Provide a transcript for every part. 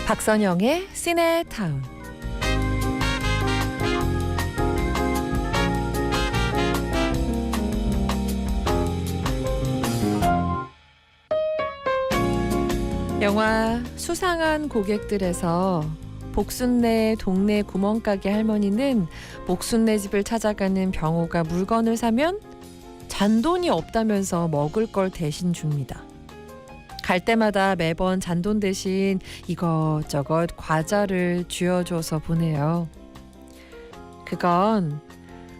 박선영의 시네타운. 영화 수상한 고객들에서 복순네 동네 구멍가게 할머니는 복순네 집을 찾아가는 병호가 물건을 사면 잔돈이 없다면서 먹을 걸 대신 줍니다. 갈 때마다 매번 잔돈 대신 이것저것 과자를 쥐어줘서 보내요. 그건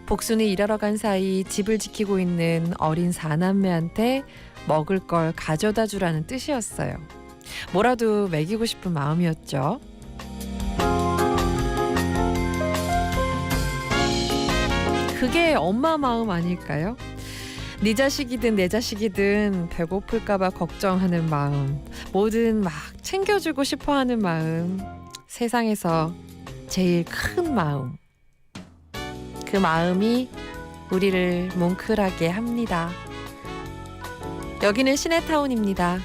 복순이 일하러 간 사이 집을 지키고 있는 어린 사남매한테 먹을 걸 가져다 주라는 뜻이었어요. 뭐라도 먹이고 싶은 마음이었죠. 그게 엄마 마음 아닐까요? 네 자식이든 내 자식이든 배고플까봐 걱정하는 마음, 뭐든 막 챙겨주고 싶어하는 마음, 세상에서 제일 큰 마음. 그 마음이 우리를 뭉클하게 합니다. 여기는 시네타운입니다.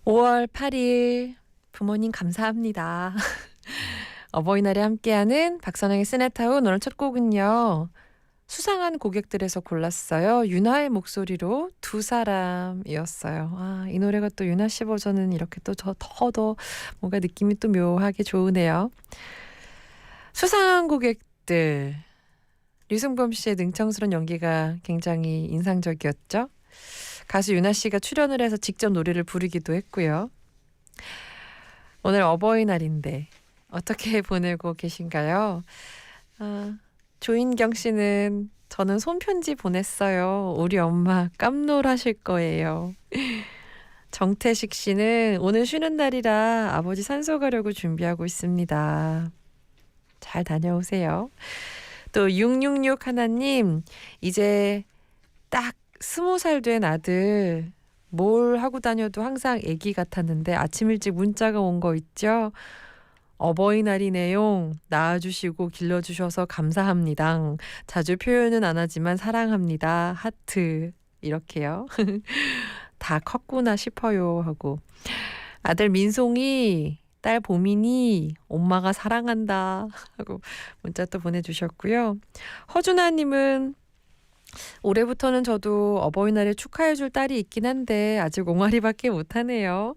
5월 8일 부모님 감사합니다. 어버이날에 함께하는 박선영의 시네타운. 오늘 첫 곡은요, 수상한 고객들에서 골랐어요. 윤하의 목소리로 두 사람이었어요. 이 노래가 또 윤하 씨 버전은 이렇게 또 더 뭔가 느낌이 또 묘하게 좋으네요. 수상한 고객들. 류승범 씨의 능청스러운 연기가 굉장히 인상적이었죠. 가수 윤하 씨가 출연을 해서 직접 노래를 부르기도 했고요. 오늘 어버이날인데 어떻게 보내고 계신가요? 조인경 씨는 저는 손편지 보냈어요. 우리 엄마 깜놀하실 거예요. 정태식 씨는 오늘 쉬는 날이라 아버지 산소 가려고 준비하고 있습니다. 잘 다녀오세요. 또 666 하나님, 이제 딱 20살 된 아들 뭘 하고 다녀도 항상 애기 같았는데 아침 일찍 문자가 온 거 있죠? 어버이날이네요. 낳아주시고 길러주셔서 감사합니다. 자주 표현은 안 하지만 사랑합니다. 하트. 이렇게요. 다 컸구나 싶어요 하고. 아들 민송이, 딸 보민이 엄마가 사랑한다 하고 문자 또 보내주셨고요. 허준아님은 올해부터는 저도 어버이날에 축하해줄 딸이 있긴 한데 아직 옹알이밖에 못하네요.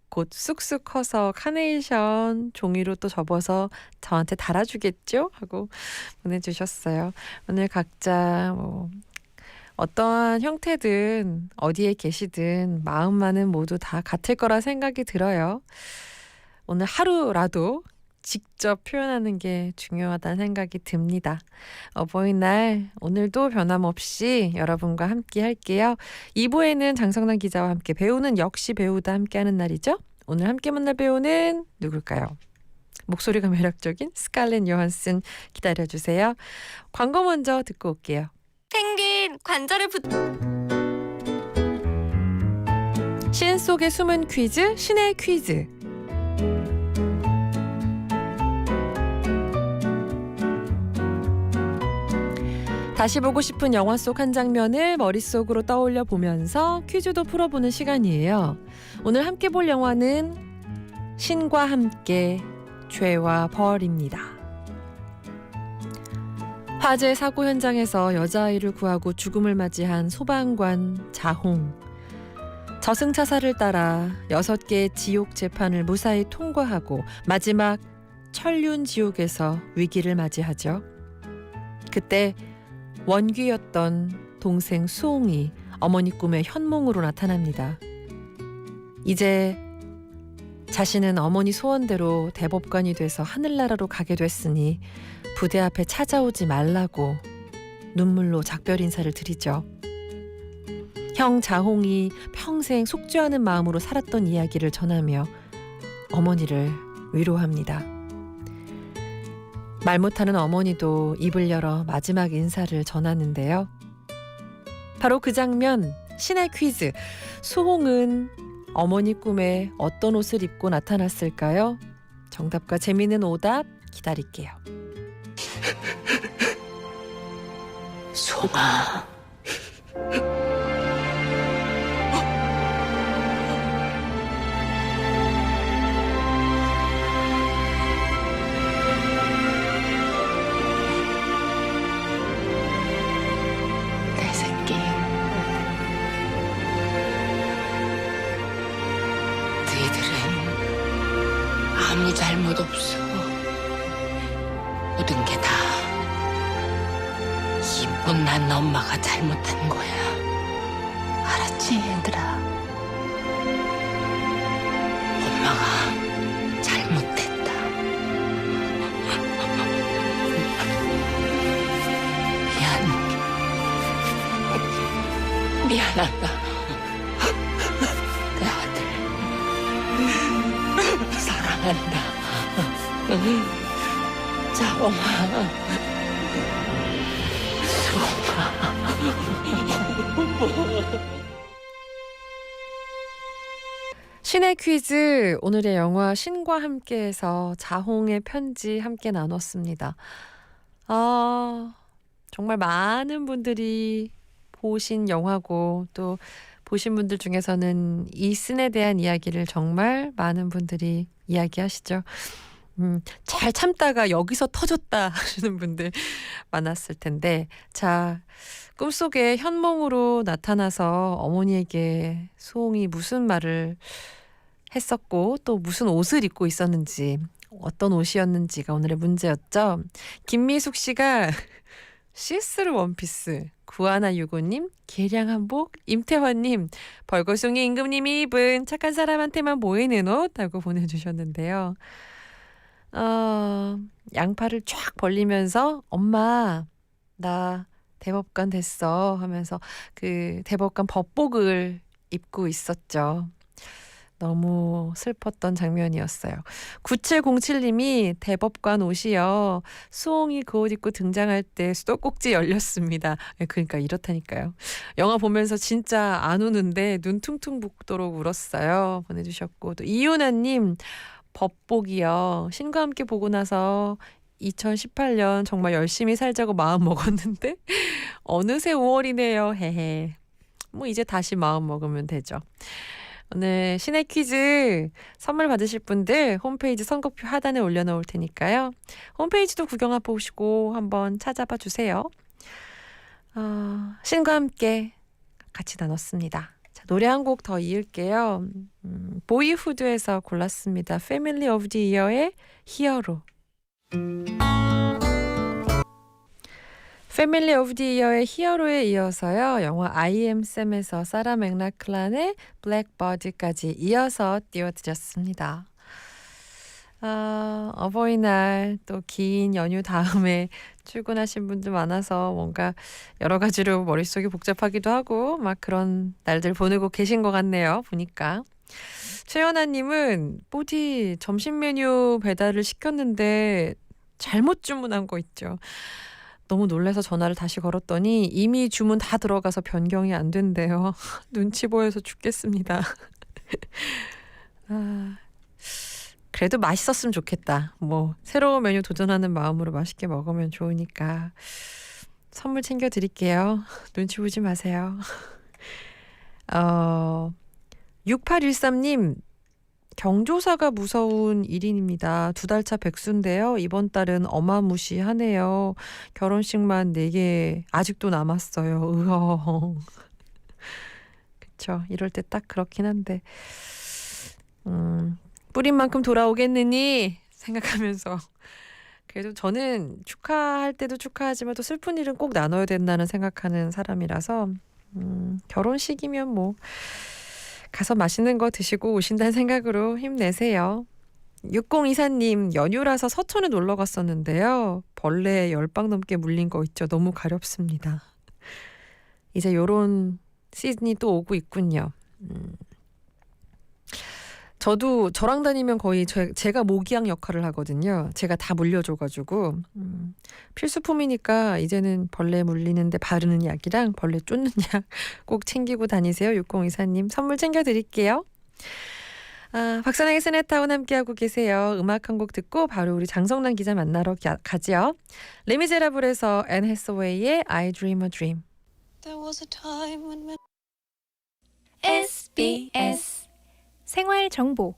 곧 쑥쑥 커서 카네이션 종이로 또 접어서 저한테 달아주겠죠? 하고 보내주셨어요. 오늘 각자 어떠한 형태든 어디에 계시든 마음만은 모두 다 같을 거라 생각이 들어요. 오늘 하루라도 직접 표현하는 게 중요하다는 생각이 듭니다. 어버이날 오늘도 변함없이 여러분과 함께 할게요. 2부에는 장성남 기자와 함께 배우는 역시 배우다 함께하는 날이죠. 오늘 함께 만날 배우는 누굴까요? 목소리가 매력적인 스칼렛 요한슨 기다려주세요. 광고 먼저 듣고 올게요. 펭귄 관절에 신 속의 숨은 퀴즈, 신의 퀴즈. 다시 보고 싶은 영화 속 한 장면을 머릿속으로 떠올려 보면서 퀴즈도 풀어보는 시간이에요. 오늘 함께 볼 영화는 신과 함께 죄와 벌입니다. 화재 사고 현장에서 여자아이를 구하고 죽음을 맞이한 소방관 자홍. 저승차사를 따라 6개의 지옥 재판을 무사히 통과하고 마지막 천륜 지옥에서 위기를 맞이하죠. 그때 원귀였던 동생 수홍이 어머니 꿈에 현몽으로 나타납니다. 이제 자신은 어머니 소원대로 대법관이 돼서 하늘나라로 가게 됐으니 부대 앞에 찾아오지 말라고 눈물로 작별 인사를 드리죠. 형 자홍이 평생 속죄하는 마음으로 살았던 이야기를 전하며 어머니를 위로합니다. 말 못하는 어머니도 입을 열어 마지막 인사를 전하는데요. 바로 그 장면, 신의 퀴즈. 수홍은 어머니 꿈에 어떤 옷을 입고 나타났을까요? 정답과 재미있는 오답 기다릴게요. 송아. 내 새끼. 너희들은 아무 잘못 없어. 모든 게 다 이 못난 엄마가 잘못한 거야. 알았지, 얘들아? 엄마가 잘못했다. 미안하다. 내 아들 사랑한다. 자옹아. 신의 퀴즈, 오늘의 영화 신과 함께해서 자홍의 편지 함께 나눴습니다. 정말 많은 분들이 보신 영화고 또 보신 분들 중에서는 이 씬에 대한 이야기를 정말 많은 분들이 이야기하시죠. 잘 참다가 여기서 터졌다 하시는 분들 많았을 텐데, 자, 꿈속에 현몽으로 나타나서 어머니에게 수홍이 무슨 말을 했었고 또 무슨 옷을 입고 있었는지, 어떤 옷이었는지가 오늘의 문제였죠. 김미숙 씨가 시스루 원피스, 구하나유고님, 계량한복, 임태환님, 벌거숭이 임금님이 입은 착한 사람한테만 보이는 옷 하고 보내주셨는데요. 양팔을 쫙 벌리면서 엄마 나 대법관 됐어 하면서 그 대법관 법복을 입고 있었죠. 너무 슬펐던 장면이었어요. 9707님이 대법관 옷이요. 수홍이 그 옷 입고 등장할 때 수도꼭지 열렸습니다. 그러니까 이렇다니까요. 영화 보면서 진짜 안 우는데 눈 퉁퉁 붓도록 울었어요. 보내주셨고, 또 이윤아님 법복이요. 신과 함께 보고 나서 2018년 정말 열심히 살자고 마음 먹었는데 어느새 5월이네요. 헤헤. 뭐 이제 다시 마음 먹으면 되죠. 오늘 신의 퀴즈 선물 받으실 분들 홈페이지 선곡표 하단에 올려놓을 테니까요. 홈페이지도 구경해 보시고 한번 찾아봐 주세요. 신과 함께 같이 나눴습니다. 자, 노래 한 곡 더 이을게요. 보이후드에서 골랐습니다. 패밀리 오브 디 이어의 히어로. 패밀리 오브 디 이어의 히어로에 이어서요. 영화 I am Sam에서 사라 맥락클란의 블랙버드까지 이어서 띄워드렸습니다. 어버이날 또 긴 연휴 다음에 출근하신 분들 많아서 뭔가 여러 가지로 머릿속이 복잡하기도 하고 막 그런 날들 보내고 계신 것 같네요. 보니까. 최연아님은 뽀디 점심 메뉴 배달을 시켰는데 잘못 주문한 거 있죠. 너무 놀라서 전화를 다시 걸었더니 이미 주문 다 들어가서 변경이 안 된대요. 눈치 보여서 죽겠습니다. 그래도 맛있었으면 좋겠다. 뭐 새로운 메뉴 도전하는 마음으로 맛있게 먹으면 좋으니까 선물 챙겨드릴게요. 눈치 보지 마세요. 6813님, 경조사가 무서운 1인입니다. 2달차 백수인데요. 이번 달은 어마무시하네요. 결혼식만 4개 아직도 남았어요. 으허. 그쵸. 이럴 때 딱 그렇긴 한데 뿌린 만큼 돌아오겠느니 생각하면서, 그래도 저는 축하할 때도 축하하지만 또 슬픈 일은 꼭 나눠야 된다는 생각하는 사람이라서 결혼식이면 뭐 가서 맛있는 거 드시고 오신다는 생각으로 힘내세요. 6024님, 연휴라서 서촌에 놀러 갔었는데요. 벌레 10방 넘게 물린 거 있죠. 너무 가렵습니다. 이제 요런 시즌이 또 오고 있군요. 저도 저랑 다니면 거의 제가 모기향 역할을 하거든요. 제가 다 물려줘가지고 필수품이니까 이제는 벌레 물리는데 바르는 약이랑 벌레 쫓는 약 꼭 챙기고 다니세요. 6024님 선물 챙겨드릴게요. 박선영의 스네타운 함께하고 계세요. 음악 한 곡 듣고 바로 우리 장성란 기자 만나러 가지요. 레미제라블에서 앤 해서웨이의 I Dream a Dream. SBS 생활 정보.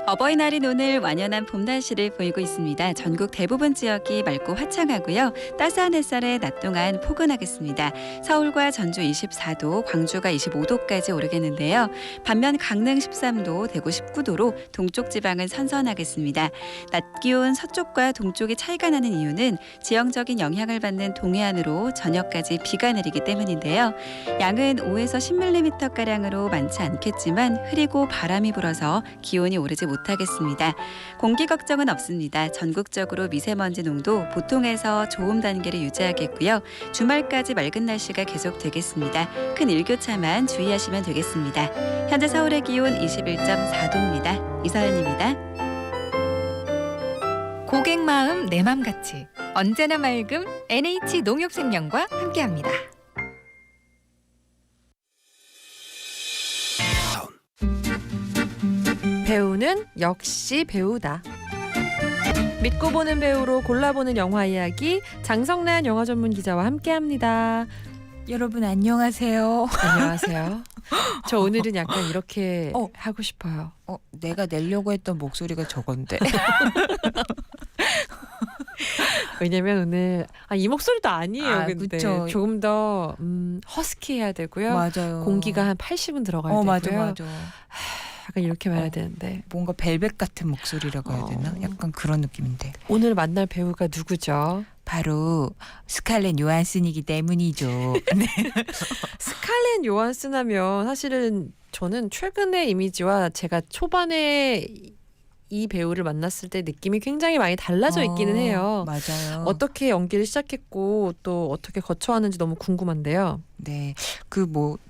어버이날인 오늘 완연한 봄 날씨를 보이고 있습니다. 전국 대부분 지역이 맑고 화창하고요. 따스한 햇살에 낮 동안 포근하겠습니다. 서울과 전주 24도, 광주가 25도까지 오르겠는데요. 반면 강릉 13도, 대구 19도로 동쪽 지방은 선선하겠습니다. 낮 기온 서쪽과 동쪽이 차이가 나는 이유는 지형적인 영향을 받는 동해안으로 저녁까지 비가 내리기 때문인데요. 양은 5에서 10mm가량으로 많지 않겠지만 흐리고 바람이 불어서 기온이 오르지 못하겠습니다. 공기 걱정은 없습니다. 전국적으로 미세먼지 농도 보통에서 좋음 단계를 유지하겠고요. 주말까지 맑은 날씨가 계속되겠습니다. 큰 일교차만 주의하시면 되겠습니다. 현재 서울의 기온 21.4도입니다. 이서연입니다. 고객 마음 내 맘 같이 언제나 맑음 NH 농협생명과 함께합니다. 배우는 역시 배우다. 믿고 보는 배우로 골라보는 영화 이야기 장성란 영화 전문 기자와 함께합니다. 여러분 안녕하세요. 안녕하세요. 저 오늘은 약간 이렇게 어. 하고 싶어요. 내가 내려고 했던 목소리가 저건데. 왜냐면 오늘 이 목소리도 아니에요. 근데 그쵸. 조금 더 허스키해야 되고요. 맞아요. 공기가 한 80은 들어가야 되고요. 맞아. 약간 이렇게 말해야 되는데 뭔가 벨벳 같은 목소리라고 해야 되나? 약간 그런 느낌인데. 오늘 만날 배우가 누구죠? 바로 스칼렛 요한슨이기 때문이죠. 네. 스칼렛 요한슨 하면 사실은 저는 최근의 이미지와 제가 초반에 이 배우를 만났을 때 느낌이 굉장히 많이 달라져 있기는 해요. 맞아요. 어떻게 연기를 시작했고 또 어떻게 거쳐왔는지 너무 궁금한데요. 네.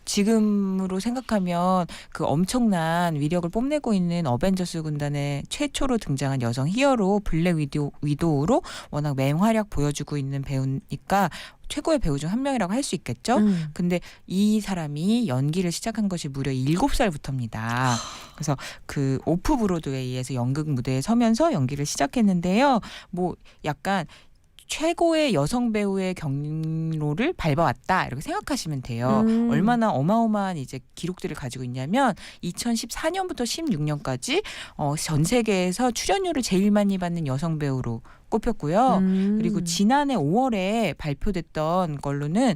지금으로 생각하면 그 엄청난 위력을 뽐내고 있는 어벤져스 군단의 최초로 등장한 여성 히어로 블랙 위도우로 워낙 맹활약 보여주고 있는 배우니까 최고의 배우 중 한 명이라고 할 수 있겠죠. 근데 이 사람이 연기를 시작한 것이 무려 7살부터입니다. 그래서 그 오프 브로드웨이에서 연극 무대에 서면서 연기를 시작했는데요. 뭐 약간 최고의 여성 배우의 경로를 밟아왔다 이렇게 생각하시면 돼요. 얼마나 어마어마한 이제 기록들을 가지고 있냐면 2014년부터 16년까지 전 세계에서 출연료를 제일 많이 받는 여성 배우로 꼽혔고요. 그리고 지난해 5월에 발표됐던 걸로는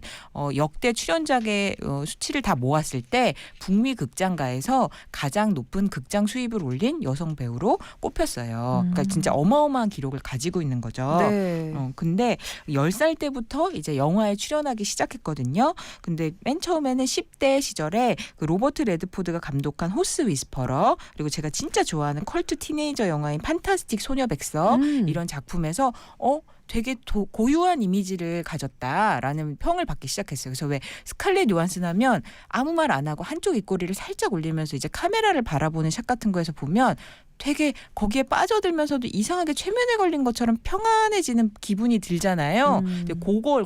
역대 출연작의 수치를 다 모았을 때 북미 극장가에서 가장 높은 극장 수입을 올린 여성 배우로 꼽혔어요. 그러니까 진짜 어마어마한 기록을 가지고 있는 거죠. 네. 근데 10살 때부터 이제 영화에 출연하기 시작했거든요. 근데 맨 처음에는 10대 시절에 그 로버트 레드포드가 감독한 호스 위스퍼러 그리고 제가 진짜 좋아하는 컬트 티네이저 영화인 판타스틱 소녀 백서 이런 작품에서 되게 고유한 이미지를 가졌다라는 평을 받기 시작했어요. 그래서 왜 스칼렛 요한슨 하면 아무 말 안 하고 한쪽 입꼬리를 살짝 올리면서 이제 카메라를 바라보는 샷 같은 거에서 보면 되게 거기에 빠져들면서도 이상하게 최면에 걸린 것처럼 평안해지는 기분이 들잖아요. 근데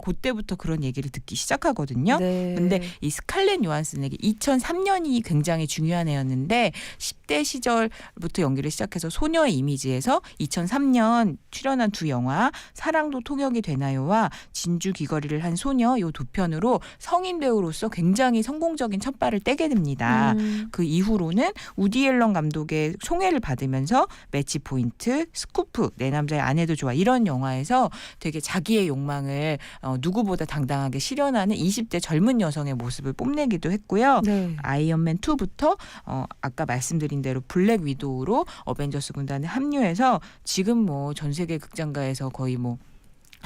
그때부터 그런 얘기를 듣기 시작하거든요. 네. 근데 이 스칼렛 요한슨에게 2003년이 굉장히 중요한 해였는데 10대 시절부터 연기를 시작해서 소녀의 이미지에서 2003년 출연한 두 영화 사랑도 통역이 되나요와 진주 귀걸이를 한 소녀 요 두 편으로 성인 배우로서 굉장히 성공적인 첫발을 떼게 됩니다. 그 이후로는 우디 앨런 감독의 총애를 받으면서 매치 포인트, 스쿠프, 내 남자의 아내도 좋아 이런 영화에서 되게 자기의 욕망을 누구보다 당당하게 실현하는 20대 젊은 여성의 모습을 뽐내기도 했고요. 네. 아이언맨 2부터 아까 말씀드린 대로 블랙 위도우로 어벤져스 군단에 합류해서 지금 뭐 전 세계 극장가에서 거의 뭐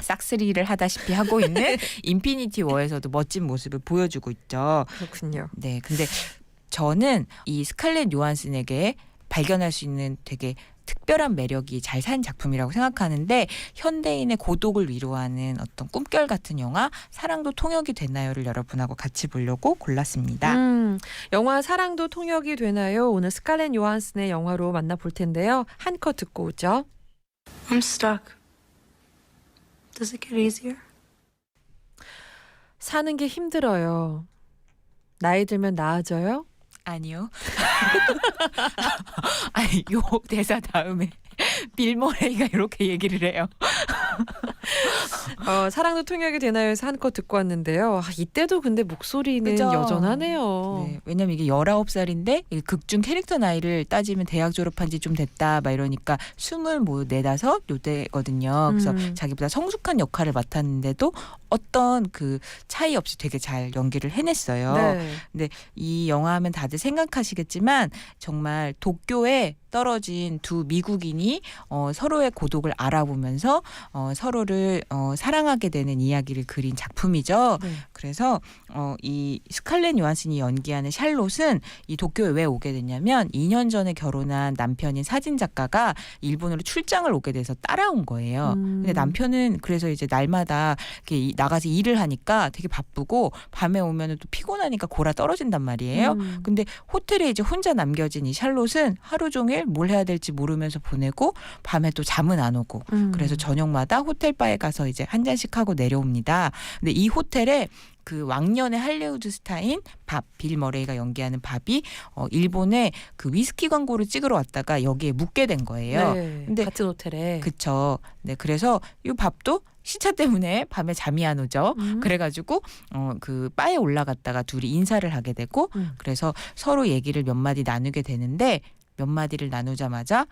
싹쓸이를 하다시피 하고 있는 인피니티 워에서도 멋진 모습을 보여주고 있죠. 그렇군요. 네, 근데 저는 이 스칼렛 요한슨에게 발견할 수 있는 되게 특별한 매력이 잘 산 작품이라고 생각하는데 현대인의 고독을 위로하는 어떤 꿈결 같은 영화 사랑도 통역이 되나요를 여러분하고 같이 보려고 골랐습니다. 영화 사랑도 통역이 되나요? 오늘 스칼렛 요한슨의 영화로 만나볼 텐데요. 한 컷 듣고 오죠. I'm stuck. Does it get easier? 사는 게 힘들어요. 나이 들면 나아져요? 아니요. 아니 요 대사 다음에 빌 머레이가 이렇게 얘기를 해요. 사랑도 통역이 되나요에서 한껏 듣고 왔는데요. 이때도 근데 목소리는 그죠? 여전하네요. 네, 왜냐면 이게 19살인데 극중 캐릭터 나이를 따지면 대학 졸업한 지 좀 됐다 막 이러니까 24, 요때거든요. 그래서 자기보다 성숙한 역할을 맡았는데도 어떤 그 차이 없이 되게 잘 연기를 해냈어요. 네. 이 영화 하면 다들 생각하시겠지만 정말 도쿄에 떨어진 두 미국인이 서로의 고독을 알아보면서 서로를 사랑하게 되는 이야기를 그린 작품이죠. 네. 그래서 이 스칼렛 요한슨이 연기하는 샬롯은 이 도쿄에 왜 오게 됐냐면 2년 전에 결혼한 남편인 사진 작가가 일본으로 출장을 오게 돼서 따라온 거예요. 근데 남편은 그래서 이제 날마다 이렇게 나가서 일을 하니까 되게 바쁘고 밤에 오면은 또 피곤하니까 골아 떨어진단 말이에요. 근데 호텔에 이제 혼자 남겨진 이 샬롯은 하루 종일 뭘 해야 될지 모르면서 보내고 밤에 또 잠은 안 오고 그래서 저녁마다 호텔 바에 가서 이제 한 잔씩 하고 내려옵니다. 근데 이 호텔에 그 왕년의 할리우드 스타인 빌 머레이가 연기하는 밥이 일본에 그 위스키 광고를 찍으러 왔다가 여기에 묵게 된 거예요. 네. 근데 같은 호텔에. 그쵸. 네, 그래서 이 밥도 시차 때문에 밤에 잠이 안 오죠. 그래가지고 그 바에 올라갔다가 둘이 인사를 하게 되고 그래서 서로 얘기를 몇 마디 나누게 되는데 몇 마디를 나누자마자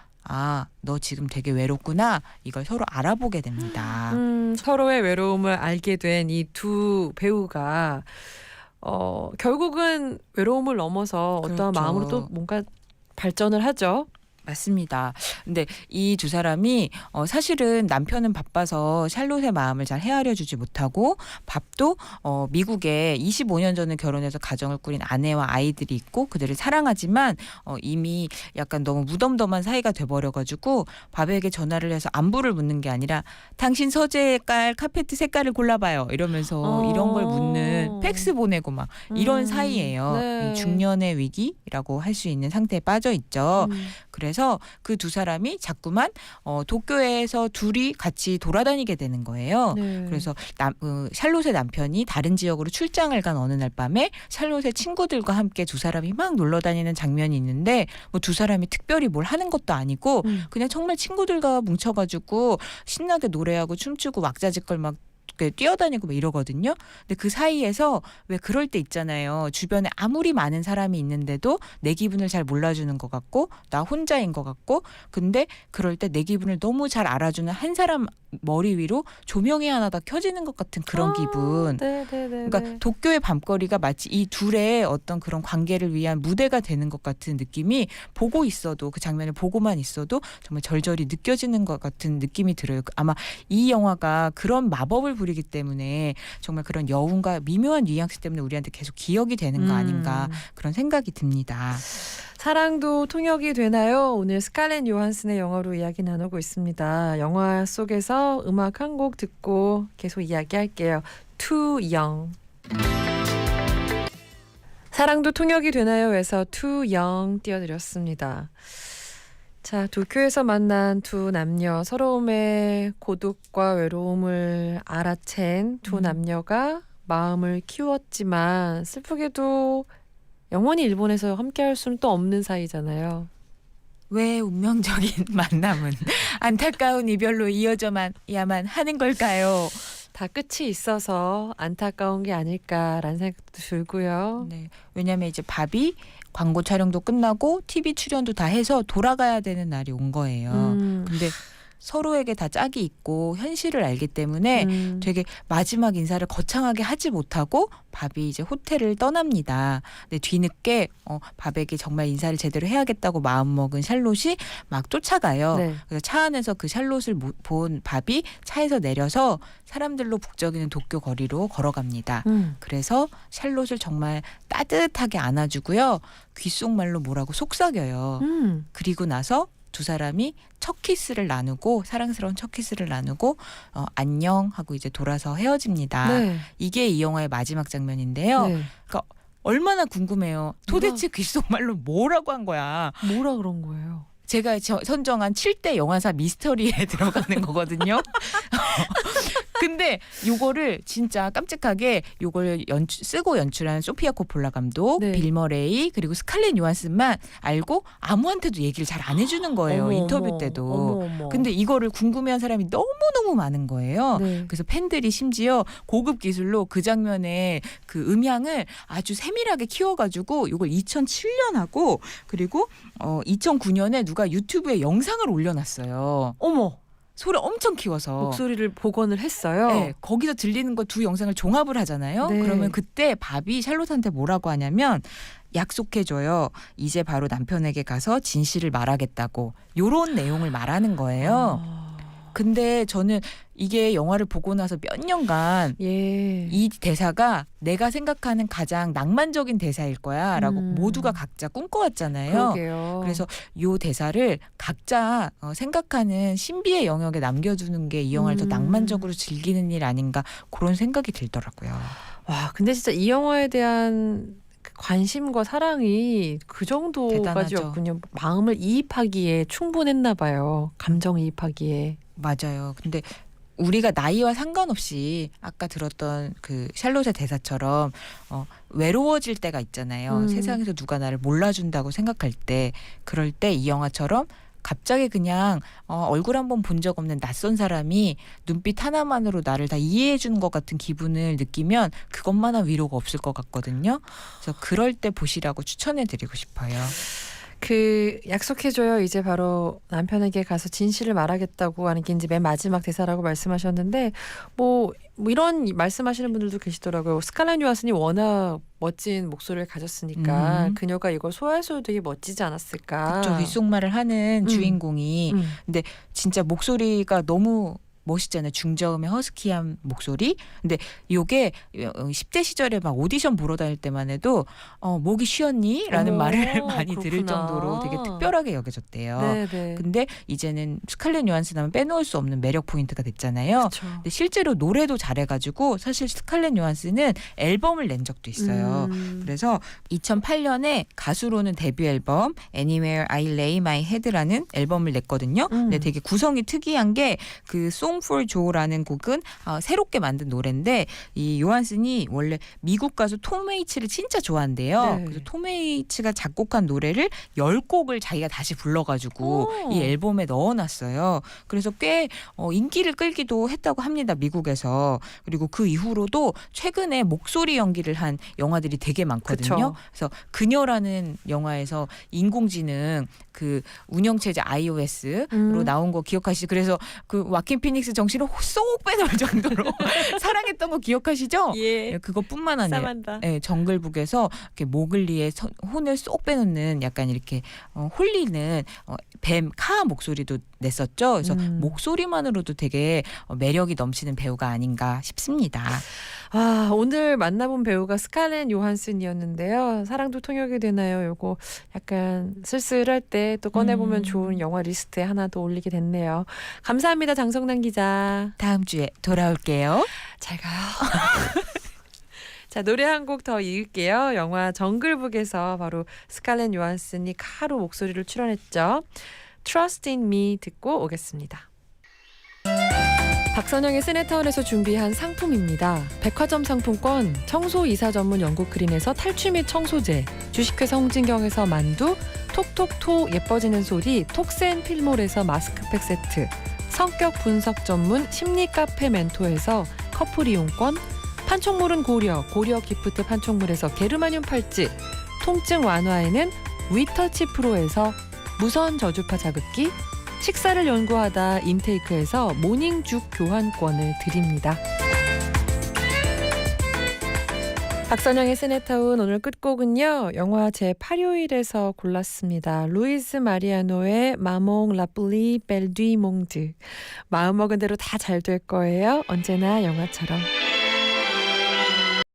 너 지금 되게 외롭구나 이걸 서로 알아보게 됩니다. 서로의 외로움을 알게 된 이 두 배우가 결국은 외로움을 넘어서 어떠한 그렇죠. 마음으로 또 뭔가 발전을 하죠. 맞습니다. 근데 이 두 사람이 사실은 남편은 바빠서 샬롯의 마음을 잘 헤아려 주지 못하고 밥도 미국에 25년 전에 결혼해서 가정을 꾸린 아내와 아이들이 있고 그들을 사랑하지만 이미 약간 너무 무덤덤한 사이가 돼버려가지고 밥에게 전화를 해서 안부를 묻는 게 아니라 당신 서재에 깔 카페트 색깔을 골라봐요 이러면서 이런 걸 묻는 팩스 보내고 막 이런 사이예요. 네. 중년의 위기라고 할 수 있는 상태에 빠져 있죠. 그래서 그 두 사람이 자꾸만 도쿄에서 둘이 같이 돌아다니게 되는 거예요. 네. 그래서 샬롯의 남편이 다른 지역으로 출장을 간 어느 날 밤에 샬롯의 친구들과 함께 두 사람이 막 놀러 다니는 장면이 있는데 뭐 두 사람이 특별히 뭘 하는 것도 아니고 그냥 정말 친구들과 뭉쳐가지고 신나게 노래하고 춤추고 왁자지껄 막 뛰어다니고 막 이러거든요. 근데 그 사이에서 왜 그럴 때 있잖아요. 주변에 아무리 많은 사람이 있는데도 내 기분을 잘 몰라주는 것 같고 나 혼자인 것 같고 근데 그럴 때 내 기분을 너무 잘 알아주는 한 사람 머리 위로 조명이 하나 다 켜지는 것 같은 그런 기분. 네네네. 그러니까 도쿄의 밤거리가 마치 이 둘의 어떤 그런 관계를 위한 무대가 되는 것 같은 느낌이 보고 있어도 그 장면을 보고만 있어도 정말 절절히 느껴지는 것 같은 느낌이 들어요. 아마 이 영화가 그런 마법을 부리기 때문에 정말 그런 여운과 미묘한 뉘앙스 때문에 우리한테 계속 기억이 되는 거 아닌가 그런 생각이 듭니다. 사랑도 통역이 되나요? 오늘 스칼렛 요한슨의 영화로 이야기 나누고 있습니다. 영화 속에서 음악 한 곡 듣고 계속 이야기할게요. Too Young. 사랑도 통역이 되나요?에서 Too Young 띄워드렸습니다. 자, 도쿄에서 만난 두 남녀 서러움의 고독과 외로움을 알아챈 두 남녀가 마음을 키웠지만 슬프게도 영원히 일본에서 함께할 수는 또 없는 사이잖아요. 왜 운명적인 만남은 안타까운 이별로 이어져야만 하는 걸까요? 다 끝이 있어서 안타까운 게 아닐까라는 생각도 들고요. 네, 왜냐하면 이제 밥이 광고 촬영도 끝나고 TV 출연도 다 해서 돌아가야 되는 날이 온 거예요. 근데 서로에게 다 짝이 있고 현실을 알기 때문에 되게 마지막 인사를 거창하게 하지 못하고 밥이 이제 호텔을 떠납니다. 근데 뒤늦게 밥에게 정말 인사를 제대로 해야겠다고 마음먹은 샬롯이 막 쫓아가요. 네. 그래서 차 안에서 그 샬롯을 본 밥이 차에서 내려서 사람들로 북적이는 도쿄 거리로 걸어갑니다. 그래서 샬롯을 정말 따뜻하게 안아주고요. 귓속말로 뭐라고 속삭여요. 그리고 나서 두 사람이 첫 키스를 나누고 사랑스러운 첫 키스를 나누고 안녕 하고 이제 돌아서 헤어집니다. 네. 이게 이 영화의 마지막 장면인데요. 네. 그러니까 얼마나 궁금해요. 도대체 귓속말로 뭐라고 한 거야. 뭐라 그런 거예요? 제가 선정한 7대 영화사 미스터리에 들어가는 거거든요. 근데 요거를 진짜 깜찍하게 요걸 쓰고 연출한 소피아 코폴라 감독, 네. 빌 머레이 그리고 스칼렛 요한슨만 알고 아무한테도 얘기를 잘 안 해주는 거예요. 어머, 인터뷰 어머. 때도. 어머, 어머. 근데 이거를 궁금해한 사람이 너무너무 많은 거예요. 네. 그래서 팬들이 심지어 고급 기술로 그 장면에 그 음향을 아주 세밀하게 키워가지고 이걸 2007년하고 그리고 2009년에 누가 유튜브에 영상을 올려놨어요. 어머, 소리 엄청 키워서. 목소리를 복원을 했어요. 네, 거기서 들리는 거 두 영상을 종합을 하잖아요. 네. 그러면 그때 바비 샬롯한테 뭐라고 하냐면 약속해줘요. 이제 바로 남편에게 가서 진실을 말하겠다고. 요런 내용을 말하는 거예요. 아, 근데 저는 이게 영화를 보고 나서 몇 년간 예. 이 대사가 내가 생각하는 가장 낭만적인 대사일 거야 라고 모두가 각자 꿈꿔왔잖아요. 그러게요. 그래서 요 대사를 각자 생각하는 신비의 영역에 남겨두는 게 이 영화를 더 낭만적으로 즐기는 일 아닌가 그런 생각이 들더라고요. 와, 근데 진짜 이 영화에 대한 그 관심과 사랑이 그 정도까지였군요. 마음을 이입하기에 충분했나 봐요. 감정 이입하기에. 맞아요. 근데 우리가 나이와 상관없이 아까 들었던 그 샬롯의 대사처럼 외로워질 때가 있잖아요. 세상에서 누가 나를 몰라준다고 생각할 때 그럴 때 이 영화처럼 갑자기 그냥 얼굴 한번 본 적 없는 낯선 사람이 눈빛 하나만으로 나를 다 이해해 주는 것 같은 기분을 느끼면 그것만한 위로가 없을 것 같거든요. 그래서 그럴 때 보시라고 추천해 드리고 싶어요. 그 약속해줘요. 이제 바로 남편에게 가서 진실을 말하겠다고 하는 게 이제 맨 마지막 대사라고 말씀하셨는데 뭐 이런 말씀하시는 분들도 계시더라고요. 스칼렛 요한슨이 워낙 멋진 목소리를 가졌으니까 그녀가 이걸 소화해서 되게 멋지지 않았을까. 그렇죠. 윗속말을 하는 주인공이 근데 진짜 목소리가 너무 멋있잖아요. 중저음의 허스키한 목소리. 근데 요게 10대 시절에 막 오디션 보러 다닐 때만 해도 목이 쉬었니? 라는 어머, 말을 많이 들을 그렇구나. 정도로 되게 특별하게 여겨졌대요. 네네. 근데 이제는 스칼렛 요한슨 하면 빼놓을 수 없는 매력 포인트가 됐잖아요. 그렇죠. 근데 실제로 노래도 잘해가지고 사실 스칼렛 요한슨은 앨범을 낸 적도 있어요. 그래서 2008년에 가수로는 데뷔 앨범 Anywhere I Lay My Head라는 앨범을 냈거든요. 근데 되게 구성이 특이한 게 그 Song for Joe라는 곡은 새롭게 만든 노래인데 이 요한슨이 원래 미국 가수 톰 웨이츠를 진짜 좋아한대요. 네. 그래서 톰 웨이츠가 작곡한 노래를 10곡을 자기가 다시 불러가지고 이 앨범에 넣어놨어요. 그래서 꽤 인기를 끌기도 했다고 합니다. 미국에서. 그리고 그 이후로도 최근에 목소리 연기를 한 영화들이 되게 많거든요. 그쵸. 그래서 그녀라는 영화에서 인공지능 그 운영체제 iOS로 나온 거 기억하시죠? 그래서 그 와킨 피닉스 정신을 쏙 빼놓을 정도로 사랑했던 거 기억하시죠? 예. 그것뿐만 아니라 쌈한다. 네, 정글북에서 이렇게 모글리의 혼을 쏙 빼놓는 약간 이렇게 홀리는 뱀 카 목소리도 냈었죠. 그래서 목소리만으로도 되게 매력이 넘치는 배우가 아닌가 싶습니다. 아, 오늘 만나본 배우가 스칼렛 요한슨이었는데요. 사랑도 통역이 되나요? 요거 약간 쓸쓸할 때 또 꺼내보면 좋은 영화 리스트에 하나 더 올리게 됐네요. 감사합니다. 장성남 기자. 다음 주에 돌아올게요. 잘 가요. 자, 노래 한 곡 더 읽을게요. 영화 정글북에서 바로 스칼렛 요한슨이 카로 목소리를 출연했죠. Trust in Me 듣고 오겠습니다. 박선영의 시네타운에서 준비한 상품입니다. 백화점 상품권, 청소이사 전문 영국 크린에서 탈취 및 청소제, 주식회사 홍진경에서 만두, 톡톡톡 예뻐지는 소리 톡센필몰에서 마스크팩 세트, 성격 분석 전문 심리 카페 멘토에서 커플 이용권, 판촉물은 고려 기프트 판촉물에서 게르마늄 팔찌, 통증 완화에는 위터치 프로에서 무선 저주파 자극기, 식사를 연구하다 인테이크에서 모닝죽 교환권을 드립니다. 박선영의 시네타운 오늘 끝곡은요. 영화 제8요일에서 골랐습니다. 루이스 마리아노의 마몽 라플리 벨뒤 몽드. 마음먹은 대로 다 잘 될 거예요. 언제나 영화처럼.